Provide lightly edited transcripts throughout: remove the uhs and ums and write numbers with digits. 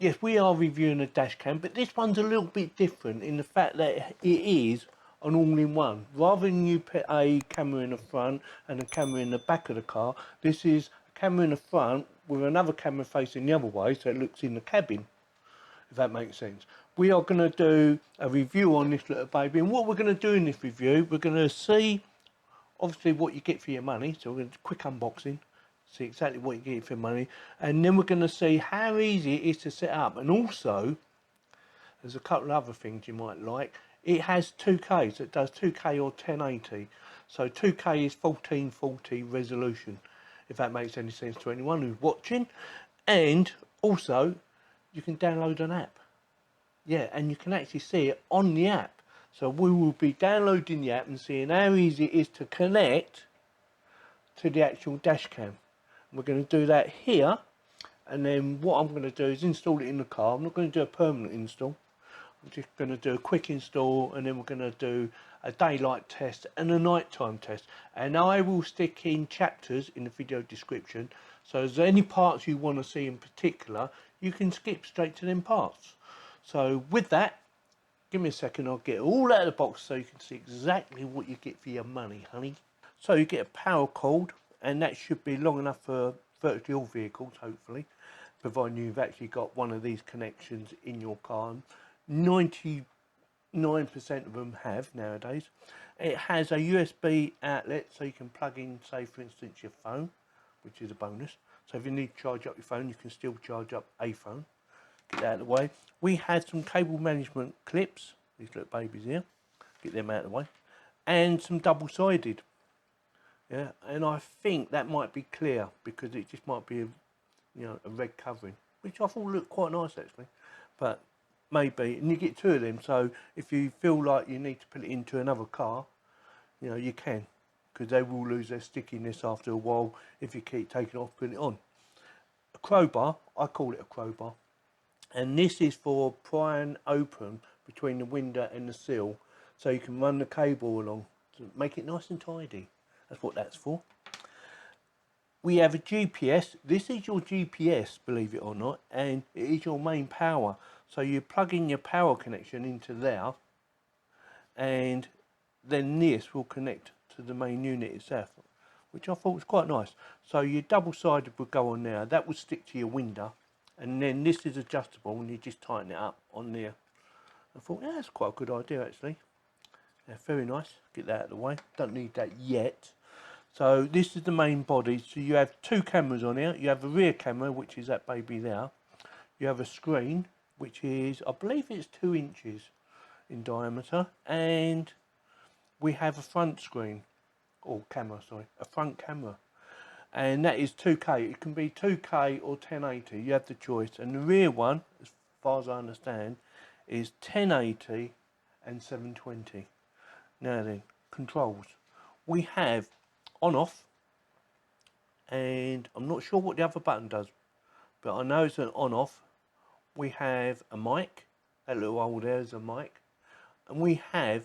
Yes, we are reviewing a dash cam, but this one's a little bit different in the fact that it is an all-in-one. Rather than you put a camera in the front and a camera in the back of the car, this is a camera in the front with another camera facing the other way, so it looks in the cabin, if that makes sense. We are going to do a review on this little baby, and what we're going to do in this review, we're going to see obviously what you get for your money. So we're going to do a quick unboxing, see exactly what you get for your money, and then we're going to see how easy it is to set up. And also there's a couple of other things you might like. It has 2K, so it does 2K or 1080. So 2K is 1440 resolution, if that makes any sense to anyone who's watching. And also you can download an app. Yeah, and you can actually see it on the app. So we will be downloading the app and seeing how easy it is to connect to the actual dash cam. We're going to do that here, and then what I'm going to do is install it in the car. I'm not going to do a permanent install. I'm just going to do a quick install, and then we're going to do a daylight test and a nighttime test. And I will stick in chapters in the video description, so if there's any parts you want to see in particular, you can skip straight to them parts. So with that, give me a second, I'll get it all out of the box so you can see exactly what you get for your money, honey. So you get a power cord, and that should be long enough for virtually all vehicles, hopefully, providing you've actually got one of these connections in your car. 99% of them have nowadays. It has a USB outlet, so you can plug in, say for instance, your phone, which is a bonus. So if you need to charge up your phone, you can still charge up a phone. Get that out of the way. We had some cable management clips, these little babies here, get them out of the way, and some double-sided. Yeah, and I think that might be clear because it just might be a red covering, which I thought looked quite nice actually, but maybe. And you get two of them, so if you feel like you need to put it into another car, you can, because they will lose their stickiness after a while if you keep taking it off, putting it on. A crowbar, I call it a crowbar, and this is for prying open between the window and the sill, so you can run the cable along to make it nice and tidy. That's what that's for. We have a GPS. This is your GPS, believe it or not, and it is your main power. So you plug in your power connection into there, and then this will connect to the main unit itself, which I thought was quite nice. So your double-sided would go on there. That would stick to your window, and then this is adjustable, and you just tighten it up on there. I thought, yeah, that's quite a good idea actually. Yeah, very nice. Get that out of the way. Don't need that yet. So this is the main body. So you have two cameras on here. You have a rear camera, which is that baby there. You have a screen, which is, I believe it's 2 inches in diameter. And we have a front screen, or camera, sorry, a front camera. And that is 2K. It can be 2K or 1080. You have the choice. And the rear one, as far as I understand, is 1080 and 720. Now then, controls. We have on off, and I'm not sure what the other button does, but I know it's an on off. We have a mic, that little hole there is a mic, and we have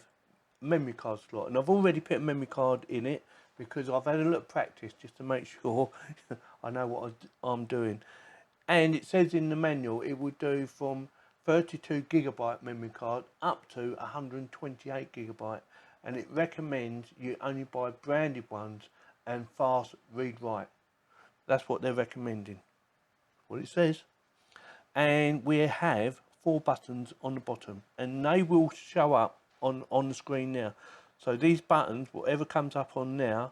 a memory card slot, and I've already put a memory card in it because I've had a little practice just to make sure I know what I'm doing. And it says in the manual it would do from 32GB memory card up to 128GB, and it recommends you only buy branded ones and fast read-write. That's what they're recommending, what it says. And we have 4 buttons on the bottom, and they will show up on the screen now. So these buttons, whatever comes up on there,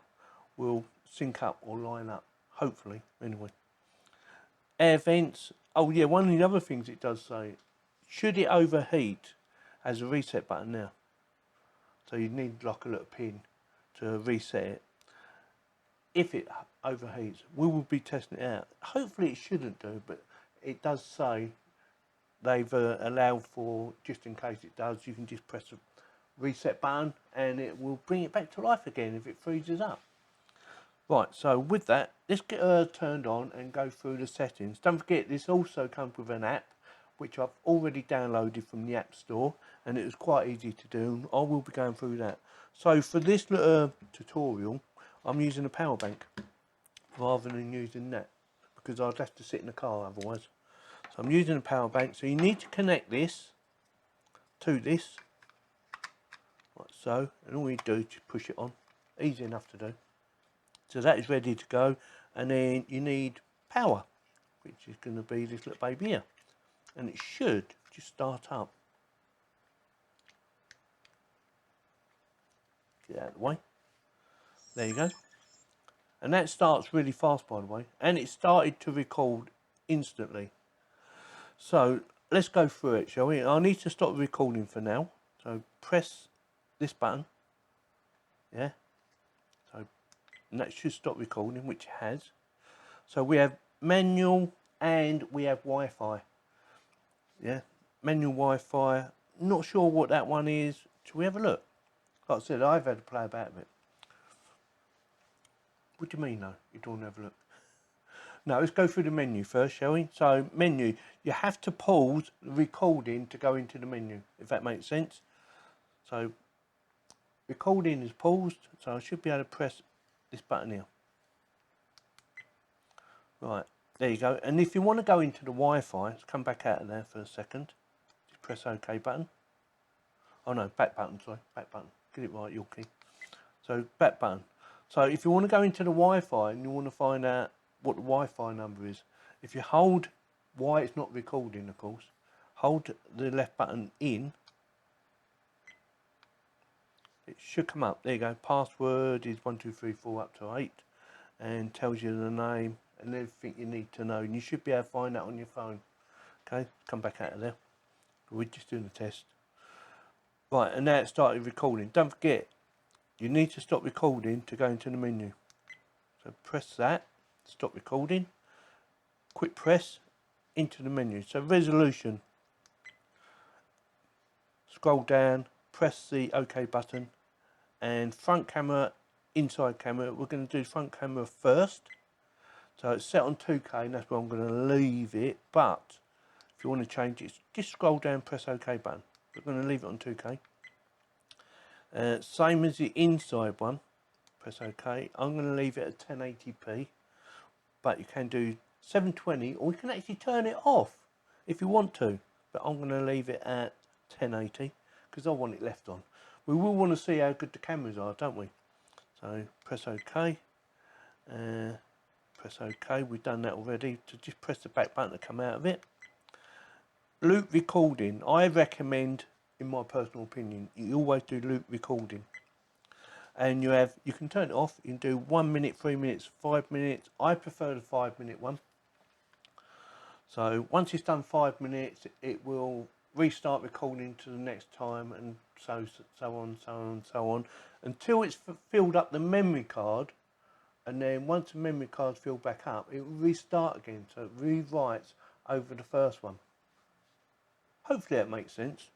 will sync up or line up, hopefully, anyway. Air vents. Oh yeah, one of the other things it does say, should it overheat, has a reset button now. So you need like a little pin to reset it. If it overheats, we will be testing it out. Hopefully it shouldn't do, but it does say they've allowed for, just in case it does, you can just press the reset button and it will bring it back to life again if it freezes up. Right, so with that, let's get her turned on and go through the settings. Don't forget, this also comes with an app, which I've already downloaded from the App Store, and it was quite easy to do. I will be going through that. So for this little tutorial, I'm using a power bank rather than using that, because I'd have to sit in the car otherwise. So I'm using a power bank, so you need to connect this to this, like so, and all you do is just push it on. Easy enough to do. So that is ready to go, and then you need power, which is going to be this little baby here, and it should just start up. Get out of the way. There you go. And that starts really fast, by the way, and it started to record instantly. So let's go through it, shall we? I need to stop recording for now. So press this button. Yeah. So and that should stop recording, which it has. So we have manual and we have Wi-Fi. Yeah. Manual Wi-Fi. Not sure what that one is. Shall we have a look? Like I said, I've had to play about with it. What do you mean, though? You don't have a look? No, let's go through the menu first, shall we? So, menu. You have to pause the recording to go into the menu, if that makes sense. So, recording is paused, so I should be able to press this button here. Right, there you go. And if you want to go into the Wi-Fi, let's come back out of there for a second. Just press OK button. Oh no, back button, sorry, back button. Get it right, Yorkie. So, back button. So, if you want to go into the Wi-Fi and you want to find out what the Wi-Fi number is, if you hold why it's not recording, of course, hold the left button in, it should come up. There you go. Password is 1234 up to 8, and tells you the name and everything you need to know, and you should be able to find that on your phone. Okay, come back out of there. We're just doing the test. Right, and now it started recording. Don't forget, you need to stop recording to go into the menu. So press that, stop recording, quick press into the menu. So resolution, scroll down, press the OK button, and front camera, inside camera, we're going to do front camera first. So it's set on 2K, and that's where I'm going to leave it, but if you want to change it, just scroll down, press OK button. We're going to leave it on 2K. Same as the inside one, press OK. I'm going to leave it at 1080p, but you can do 720, or you can actually turn it off if you want to, but I'm going to leave it at 1080 because I want it left on. We will want to see how good the cameras are, don't we? So press OK, press OK, we've done that already. So just press the back button to come out of it. Loop recording, I recommend, in my personal opinion, you always do loop recording. And you can turn it off. You can do 1 minute, 3 minutes, 5 minutes. I prefer the 5-minute one. So once it's done 5 minutes, it will restart recording to the next time, and so on, until it's filled up the memory card. And then once the memory card's filled back up, it will restart again. So it rewrites over the first one. Hopefully that makes sense.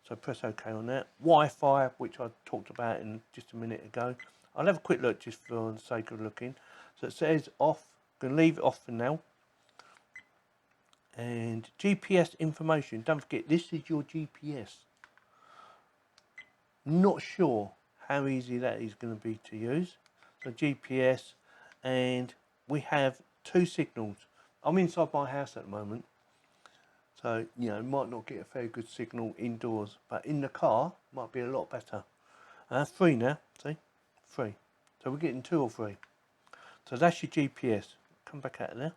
So press OK on that. Wi-Fi, which I talked about in just a minute ago. I'll have a quick look just for the sake of looking. So it says off. I'm going to leave it off for now. And GPS information. Don't forget, this is your GPS. Not sure how easy that is going to be to use. So GPS, and we have 2 signals. I'm inside my house at the moment. So, you know, might not get a very good signal indoors, but in the car, might be a lot better. And that's 3 now, see? 3. So we're getting 2 or 3. So that's your GPS. Come back out of there.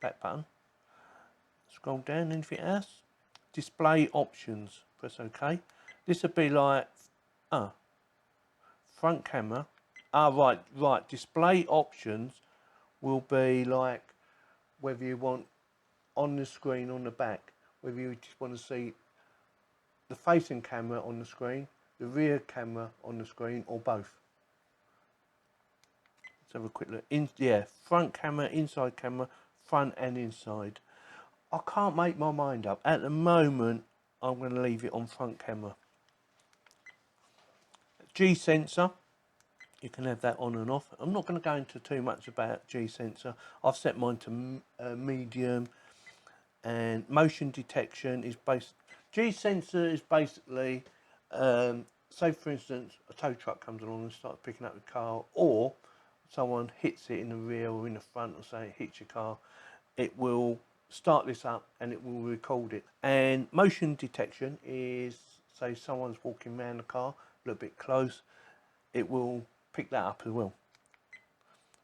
Back button. Scroll down, anything else? Display options. Press OK. This would be like, front camera. Right. Display options will be like whether you want on the screen, on the back, whether you just want to see the facing camera on the screen, the rear camera on the screen, or both. Let's have a quick look. Front camera, inside camera, front and inside. I can't make my mind up. At the moment, I'm going to leave it on front camera. G sensor, you can have that on and off. I'm not going to go into too much about G sensor. I've set mine to medium. And motion detection is G sensor is basically, say for instance, a tow truck comes along and starts picking up the car, or someone hits it in the rear or in the front, or say it hits your car, it will start this up and it will record it. And motion detection is, say someone's walking around the car a little bit close, it will pick that up as well.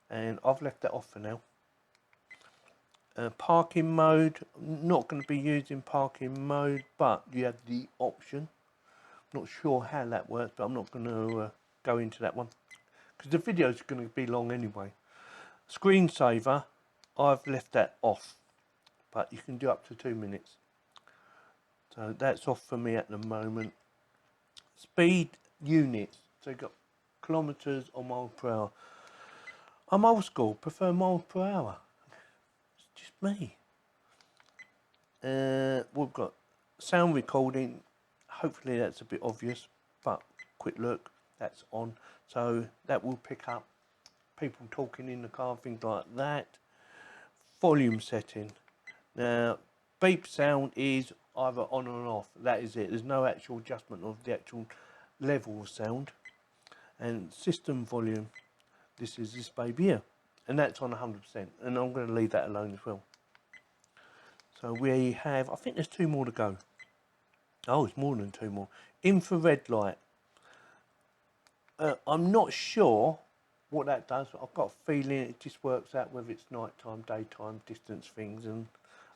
And I've left that off for now. Parking mode, I'm not going to be using parking mode, but you have the option. Not sure how that works, but I'm not going to go into that one because the video is going to be long anyway. Screensaver, I've left that off, but you can do up to 2 minutes. So that's off for me at the moment. Speed units, so you've got kilometers or miles per hour. I'm old school, prefer miles per hour. It's just me. We've got sound recording. Hopefully that's a bit obvious, but quick look, that's on. So that will pick up people talking in the car, things like that. Volume setting. Now, beep sound is either on or off. That is it. There's no actual adjustment of the actual level of sound. And system volume. This is this baby here. And that's on 100%. And I'm going to leave that alone as well. So we have, I think there's 2 more to go. Oh, it's more than 2 more. Infrared light. I'm not sure what that does. I've got a feeling it just works out whether it's nighttime, daytime, distance things, and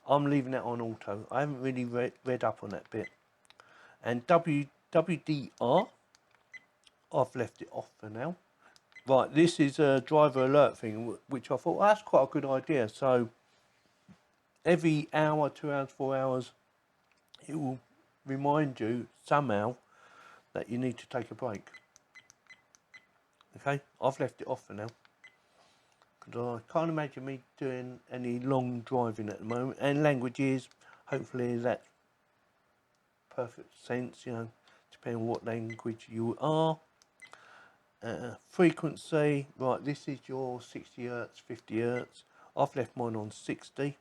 I'm leaving that on auto. I haven't really read up on that bit. And WDR, I've left it off for now. Right, this is a driver alert thing, which I thought, well, that's quite a good idea. So every hour, 2 hours, 4 hours, it will remind you somehow that you need to take a break. Okay, I've left it off for now because I can't imagine me doing any long driving at the moment. And languages, hopefully that's perfect sense, you know, depending on what language you are. Frequency, right, this is your 60 hertz, 50 hertz. I've left mine on 60.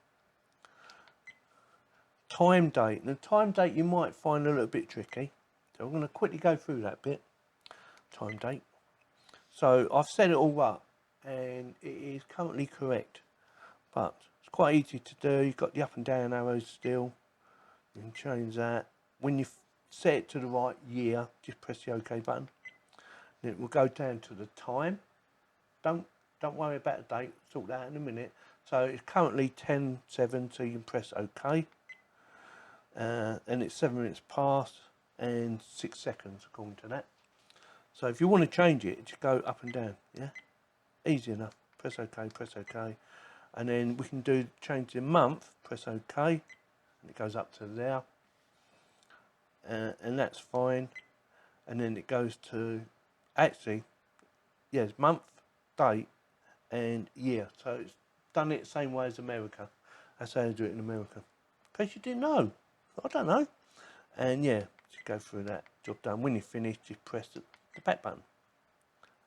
Time date. The time date you might find a little bit tricky, so I'm going to quickly go through that bit. Time date. So I've set it all up and it is currently correct, but it's quite easy to do. You've got the up and down arrows still. You can change that. When you set it to the right year, just press the OK button. Then it will go down to the time. Don't worry about the date, sort that out in a minute. So it's currently 10:07, so you can press OK. And it's 7 minutes past and 6 seconds according to that. So if you want to change it, just go up and down, yeah? Easy enough. Press OK, press OK. And then we can change the month, press OK, and it goes up to there. And that's fine. And then it goes to, actually, yes, month, date, and year. So it's done it the same way as America. That's how they do it in America. In case you didn't know. I don't know. And yeah, just go through that. Job done. When you finish, just press the back button.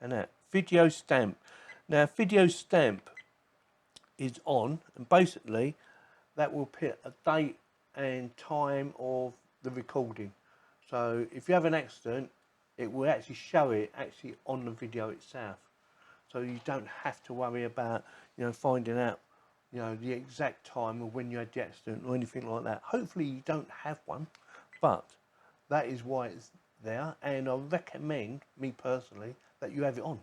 And that. Video stamp. Now, video stamp is on, and basically that will put a date and time of the recording. So if you have an accident, it will actually show it actually on the video itself. So you don't have to worry about, you know, finding out, you know, the exact time of when you had the accident or anything like that. Hopefully you don't have one, but that is why it's there, and I recommend, me personally, that you have it on.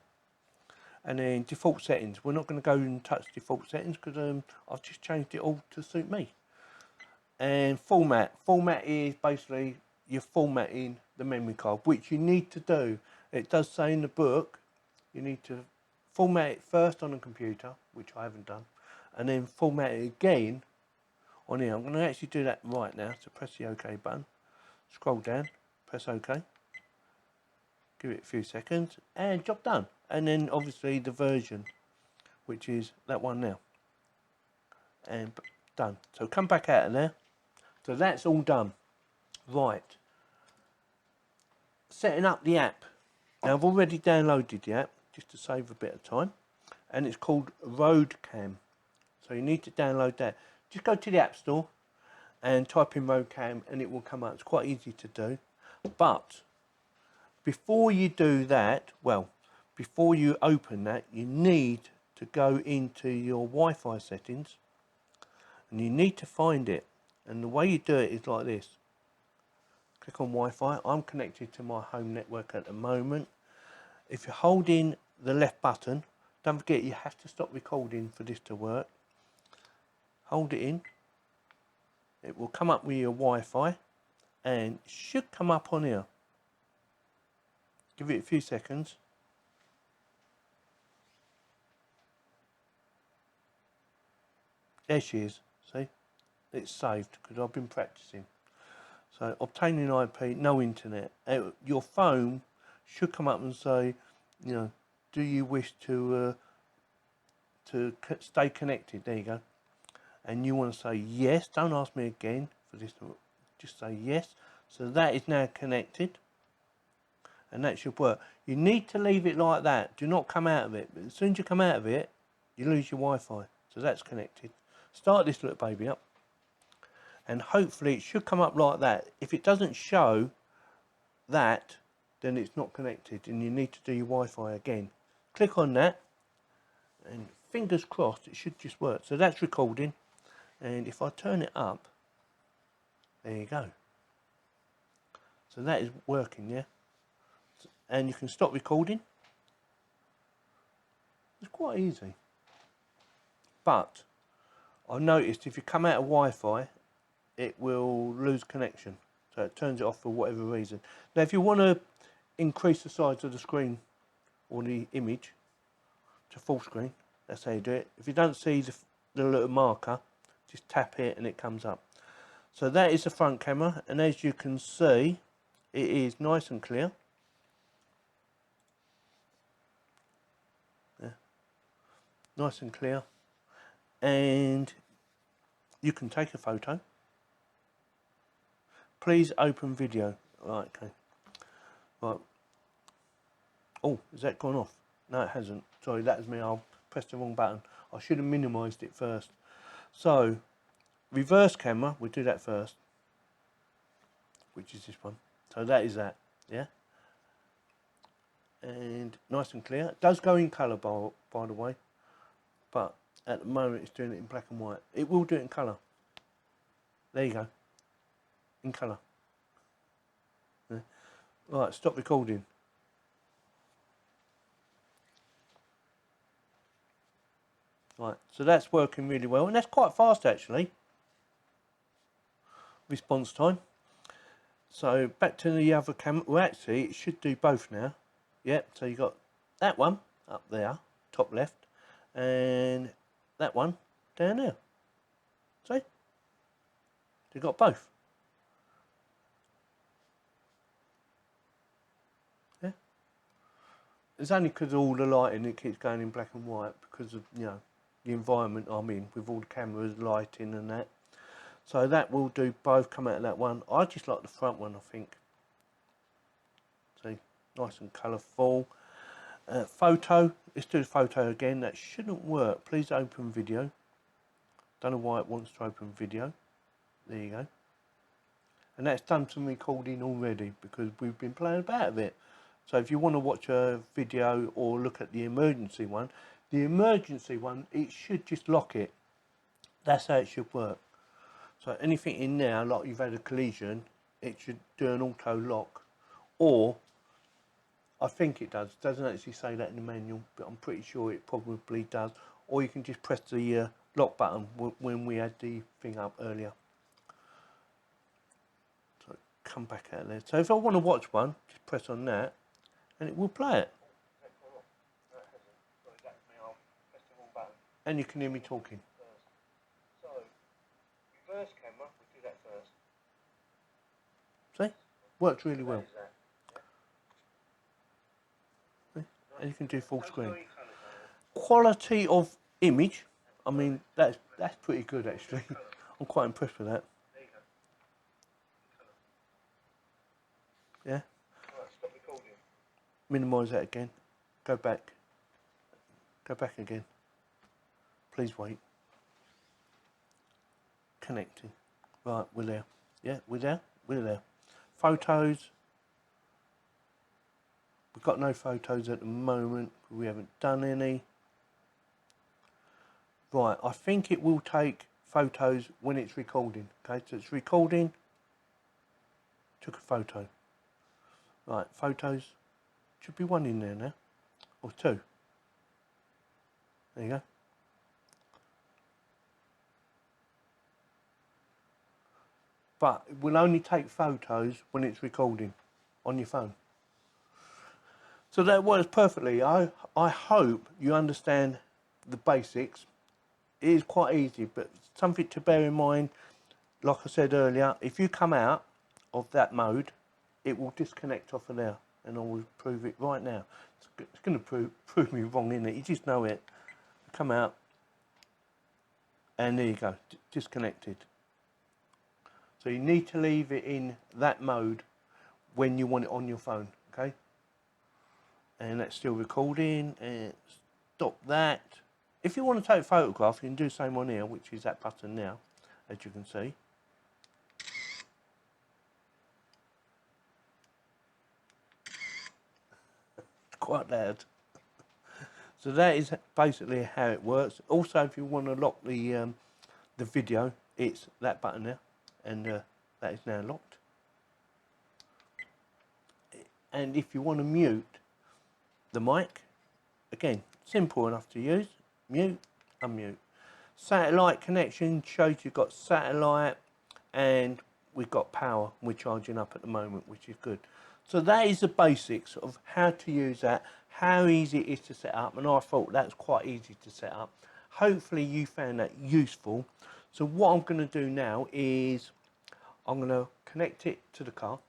And then default settings, we're not going to go and touch default settings because I've just changed it all to suit me. And format is basically you're formatting the memory card, which you need to do. It does say in the book you need to format it first on a computer, which I haven't done, and then format it again on here. I'm going to actually do that right now. So press the OK button, scroll down, press OK, give it a few seconds, and job done. And then obviously the version, which is that one now, and done. So come back out of there. So that's all done. Right, setting up the app. Now I've already downloaded the app just to save a bit of time, and it's called Roadcam. So you need to download that. Just go to the App Store and type in Roadcam and it will come up. It's quite easy to do. But before you do that, well, before you open that, you need to go into your Wi-Fi settings. and you need to find it. And the way you do it is like this. Click on Wi-Fi. I'm connected to my home network at the moment. If you're holding the left button, don't forget you have to stop recording for this to work. Hold it in. It will come up with your Wi-Fi and it should come up on here. Give it a few seconds. There she is. See? It's saved because I've been practicing. So obtaining IP, no internet. Your phone should come up and say, you know, do you wish to stay connected? There you go. And you want to say yes. Don't ask me again for this. Just say yes. So that is now connected, and that should work. You need to leave it like that. Do not come out of it. But as soon as you come out of it, you lose your Wi-Fi. So that's connected. Start this little baby up, and hopefully it should come up like that. If it doesn't show that, then it's not connected, and you need to do your Wi-Fi again. Click on that, and fingers crossed it should just work. So that's recording, and if I turn it up, there you go. So that is working, yeah? And you can stop recording. It's quite easy. But I've noticed if you come out of Wi-Fi, it will lose connection. So it turns it off for whatever reason. Now if you want to increase the size of the screen or the image to full screen, that's how you do it. If you don't see the little marker, just tap it and it comes up. So that is the front camera, and as you can see, it is nice and clear. Yeah. Nice and clear. And you can take a photo. Please open video. Right, okay. Right. Oh, has that gone off? No, it hasn't. Sorry, that was me. I pressed the wrong button. I should have minimised it first. So, reverse camera, we'll do that first. Which is this one. So that is that, yeah? And nice and clear. It does go in colour, by the way. But at the moment, it's doing it in black and white. It will do it in colour. There you go. In colour. Yeah. Right, stop recording. Right, so that's working really well. And that's quite fast, actually. Response time. So back to the other camera. Well, actually, it should do both now. Yep, so you got that one up there, top left, and that one down there. See? You got both. Yeah. It's only because of all the lighting it keeps going in black and white because of, you know, the environment I'm in with all the cameras, lighting and that. So that will do both, come out of that one. I just like the front one, I think. See, nice and colourful. Photo, let's do the photo again. That shouldn't work. Please open video. Don't know why it wants to open video. There you go. And that's done some recording already because we've been playing about with it. So if you want to watch a video or look at the emergency one, it should just lock it. That's how it should work. So anything in there, like you've had a collision, it should do an auto lock. Or, I think it does. It doesn't actually say that in the manual, but I'm pretty sure it probably does. Or you can just press the lock button when we had the thing up earlier. So come back out of there. So if I want to watch one, just press on that and it will play it. And you can hear me talking. So, reverse camera, we'll do that first. See? Works really well. See? And you can do full screen. Quality of image, I mean, that's pretty good actually. I'm quite impressed with that. Yeah? Minimise that again. Go back. Go back again. Please wait. Connecting. Right, we're there. Yeah, we're there. We're there. Photos. We've got no photos at the moment. We haven't done any. Right, I think it will take photos when it's recording. Okay, so it's recording, took a photo. Right, photos, should be one in there now, or two. There you go. But it will only take photos when it's recording on your phone. So that works perfectly. I hope you understand the basics. It is quite easy, but something to bear in mind, like I said earlier, if you come out of that mode, it will disconnect off of there, and I will prove it right now. It's going to prove me wrong, isn't it? You just know it. Come out, and there you go, disconnected. So you need to leave it in that mode when you want it on your phone, okay? And that's still recording, and stop that. If you want to take a photograph, you can do the same on here, which is that button now, as you can see. It's quite loud. So that is basically how it works. Also, if you want to lock the video, it's that button there, and that is now locked. And if you want to mute the mic, again, simple enough to use. Mute, unmute. Satellite connection shows you've got satellite, and we've got power. We're charging up at the moment, which is good. So that is the basics of how to use that, how easy it is to set up, and I thought that's quite easy to set up. Hopefully you found that useful. So what I'm going to do now is I'm going to connect it to the car,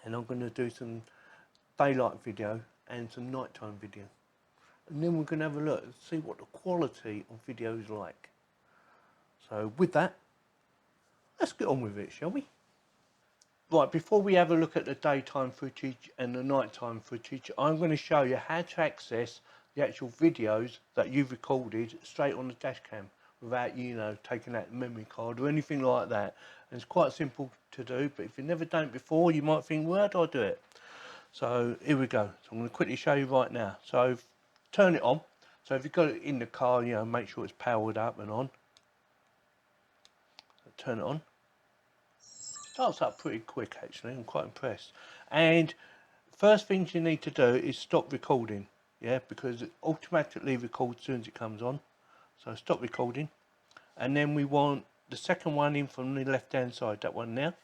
and I'm going to do some daylight video and some nighttime video. And then we're going to have a look and see what the quality of video is like. So with that, let's get on with it, shall we? Right, before we have a look at the daytime footage and the nighttime footage, I'm going to show you how to access the actual videos that you've recorded straight on the dash cam without, you know, taking out the memory card or anything like that. And it's quite simple to do, but if you've never done it before, you might think, where do I do it? So here we go. So I'm going to quickly show you right now. So turn it on. So if you've got it in the car, you know, make sure it's powered up and on. Turn it on. Starts up pretty quick actually. I'm quite impressed. And first things you need to do is stop recording, yeah, because it automatically records as soon as it comes on. So stop recording, and then we want the second one in from the left hand side, that one now,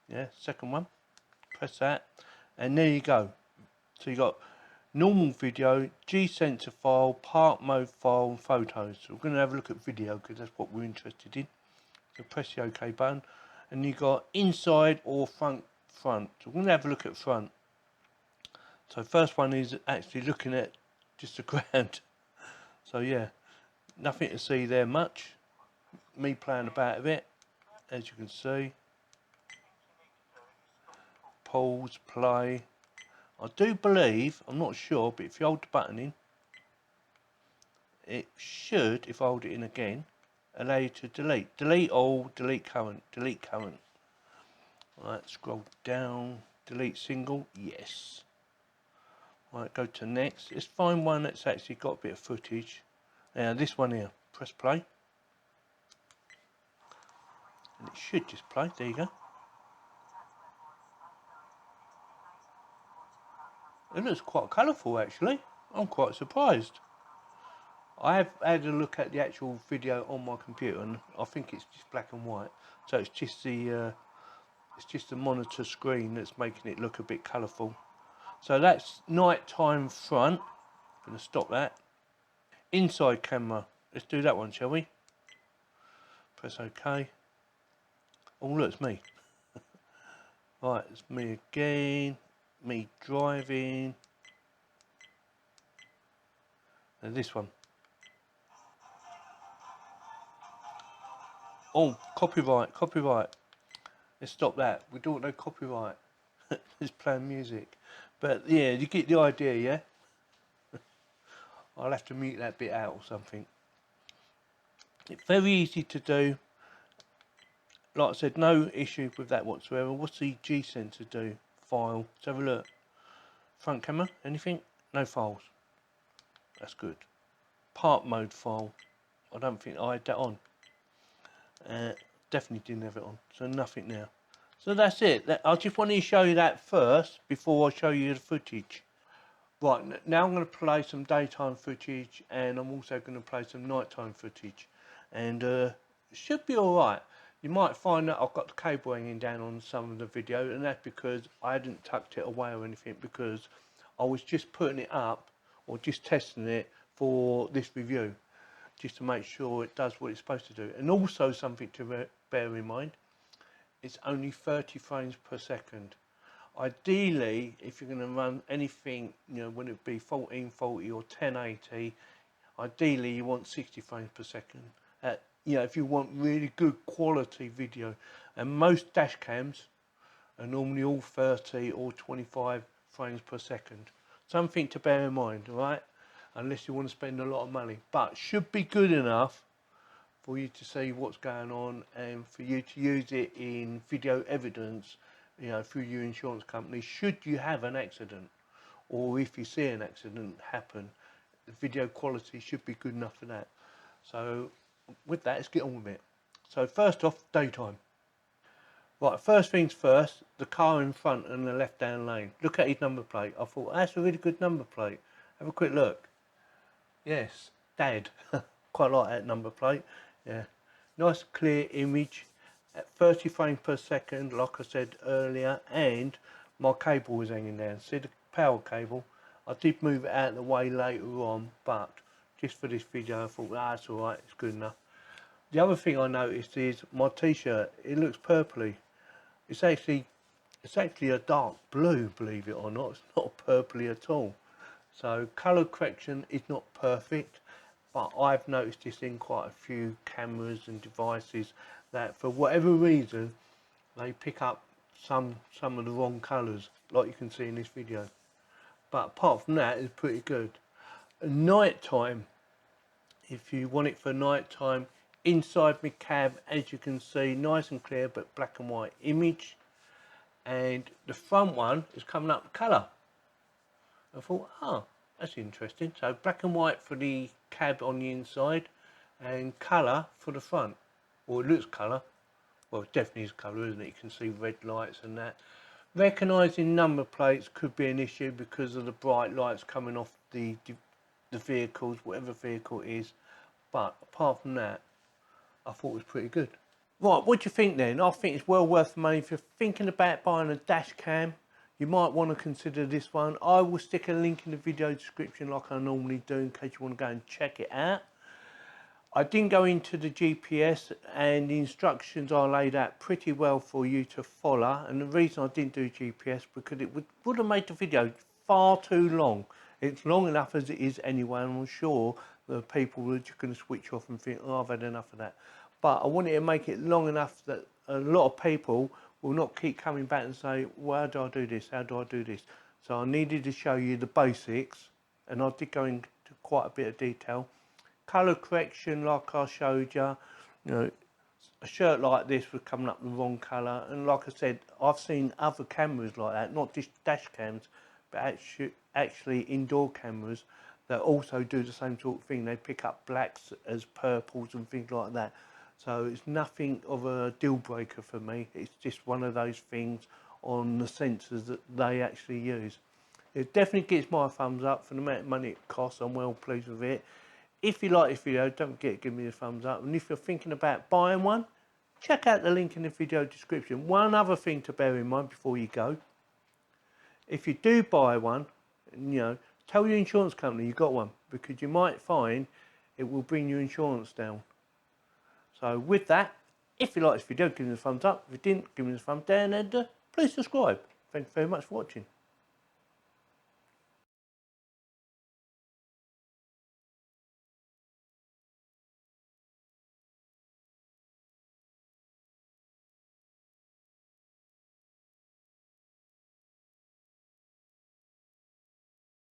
yeah, second one. Press that, and there you go. So you got normal video, G sensor file, park mode file, and photos. So we're going to have a look at video because that's what we're interested in. So press the OK button, and you got inside or front. So we're going to have a look at front. So first one is actually looking at just the ground. So yeah, nothing to see there much. Me playing about a bit, as you can see. Pause, play. I do believe, I'm not sure, but if you hold the button in, it should, if I hold it in again, allow you to delete. Delete all, delete current, delete current. Right, scroll down, delete single, yes. Right, go to next. Let's find one that's actually got a bit of footage. Now this one here, press play. And it should just play, there you go. It looks quite colourful actually. I'm quite surprised. I have had a look at the actual video on my computer, and I think it's just black and white. So it's just the monitor screen that's making it look a bit colourful. So that's nighttime front. I'm going to stop that. Inside camera. Let's do that one, shall we? Press OK. Oh look, it's me. Right, it's me again. Me driving. And this one. Oh, copyright, copyright. Let's stop that. We don't know copyright. It's playing music. But yeah, you get the idea, yeah? I'll have to mute that bit out or something. It's very easy to do. Like I said, no issue with that whatsoever. What's the G sensor do? File. Let's have a look. Front camera, anything? No files. That's good. Park mode file. I don't think I had that on. Definitely didn't have it on, so nothing now. So that's it. I just wanted to show you that first before I show you the footage. Right, now I'm going to play some daytime footage, and I'm also going to play some nighttime footage, and it should be alright. You might find that I've got the cable hanging down on some of the video, and that's because I hadn't tucked it away or anything, because I was just putting it up or just testing it for this review, just to make sure it does what it's supposed to do. And also something to bear in mind, it's only 30 frames per second. Ideally, if you're going to run anything, you know, whether it be 1440 or 1080, ideally you want 60 frames per second. You know, if you want really good quality video, and most dash cams are normally all 30 or 25 frames per second. Something to bear in mind, right? Unless you want to spend a lot of money, but should be good enough for you to see what's going on and for you to use it in video evidence, you know, through your insurance company should you have an accident, or if you see an accident happen, the video quality should be good enough for that. So with that, let's get on with it. So first off, daytime. Right, first things first, the car in front in the left hand lane. Look at his number plate. I thought, that's a really good number plate. Have a quick look. Yes, Dad. Quite like that number plate. Yeah, nice clear image at 30 frames per second, like I said earlier, and my cable was hanging down. See the power cable? I did move it out of the way later on, but just for this video I thought, that's alright, it's good enough. The other thing I noticed is my t-shirt, it looks purpley. It's actually a dark blue, believe it or not. It's not purpley at all. So colour correction is not perfect, but I've noticed this in quite a few cameras and devices that for whatever reason they pick up some of the wrong colours, like you can see in this video. But apart from that, it's pretty good. Night time, if you want it for night time, inside my cab, as you can see, nice and clear but black and white image, and the front one is coming up colour. I thought, oh, that's interesting. So black and white for the cab on the inside and colour for the front. Or it looks colour. Well, it definitely is colour, isn't it? You can see red lights and that. Recognising number plates could be an issue because of the bright lights coming off the vehicles, whatever vehicle it is. But apart from that, I thought it was pretty good. Right, what do you think then? I think it's well worth the money. If you're thinking about buying a dash cam, you might want to consider this one. I will stick a link in the video description like I normally do in case you want to go and check it out. I didn't go into the GPS, and the instructions are laid out pretty well for you to follow. And the reason I didn't do GPS because it would have made the video far too long. It's long enough as it is anyway, and I'm sure the people are just going to switch off and think, oh, I've had enough of that. But I wanted to make it long enough that a lot of people will not keep coming back and say, well, how do I do this? How do I do this? So I needed to show you the basics, and I did go into quite a bit of detail. Colour correction, like I showed you, you know, a shirt like this was coming up the wrong colour, and like I said, I've seen other cameras like that, not just dash cams, but actually indoor cameras that also do the same sort of thing. They pick up blacks as purples and things like that. So it's nothing of a deal breaker for me. It's just one of those things on the sensors that they actually use. It definitely gets my thumbs up for the amount of money it costs. I'm well pleased with it. If you like this video, don't forget to give me a thumbs up. And if you're thinking about buying one, check out the link in the video description. One other thing to bear in mind before you go. If you do buy one, you know, tell your insurance company you got one, because you might find it will bring your insurance down. So with that, if you like this video, give me a thumbs up. If you didn't, give me a thumbs down, and please subscribe. Thank you very much for watching.